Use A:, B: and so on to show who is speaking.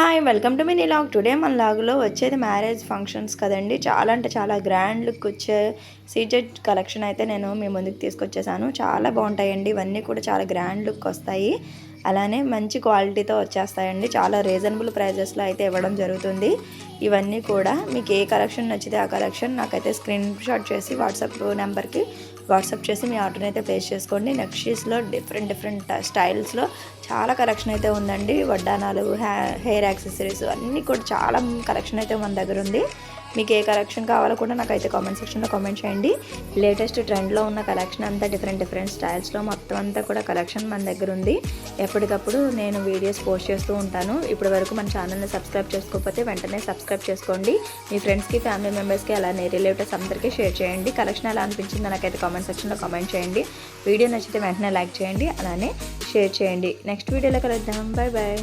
A: Hi welcome to mini log. Today మన లాగ్లో వచ్చేది marriage functions కదండి. చాలా అంటే చాలా గ్రాండ్ లుక్ వచ్చే సీజెడ్ కలెక్షన్ అయితే నేను మీ ముందుకు తీసుకొచ్చేసాను. చాలా బాగుంటాయండి. ఇవన్నీ కూడా చాలా గ్రాండ్ లుక్ వస్తాయి. అలానే మంచి క్వాలిటీతో వచ్చేస్తాయండి. చాలా రీజనబుల్ ప్రైజెస్లో అయితే ఇవ్వడం జరుగుతుంది. ఇవన్నీ కూడా మీకు ఏ కలెక్షన్ నచ్చితే ఆ కలెక్షన్ నాకైతే స్క్రీన్ షాట్ చేసి నెంబర్కి వాట్సాప్ చేసి మీ ఆర్డర్ని అయితే ప్లేస్ చేసుకోండి. నెక్షీస్లో డిఫరెంట్ స్టైల్స్లో చాలా కలెక్షన్ అయితే ఉందండి. వడ్డానాలు, హెయిర్ యాక్సెసరీస్ అన్నీ కూడా చాలా కలెక్షన్ అయితే మన దగ్గర ఉంది. మీకు ఏ కలెక్షన్ కావాలో కూడా నాకైతే కామెంట్ సెక్షన్లో కామెంట్ చేయండి. లేటెస్ట్ ట్రెండ్లో ఉన్న కలెక్షన్ అంతా డిఫరెంట్ స్టైల్స్లో మొత్తం అంతా కూడా కలెక్షన్ మన దగ్గర ఉంది. ఎప్పటికప్పుడు నేను వీడియోస్ పోస్ట్ చేస్తూ ఉంటాను. ఇప్పటి వరకు మన ఛానల్ని సబ్స్క్రైబ్ చేసుకోకపోతే వెంటనే సబ్స్క్రైబ్ చేసుకోండి. మీ ఫ్రెండ్స్కి, ఫ్యామిలీ మెంబర్స్కి, అలానే రిలేటివ్స్ అందరికీ షేర్ చేయండి. కలెక్షన్ ఎలా అనిపించిందో నాకైతే కామెంట్ సెక్షన్లో కామెంట్ చేయండి. వీడియో నచ్చితే వెంటనే లైక్ చేయండి, అలానే షేర్ చేయండి. నెక్స్ట్ వీడియోలో కలుద్దాం. Bye bye.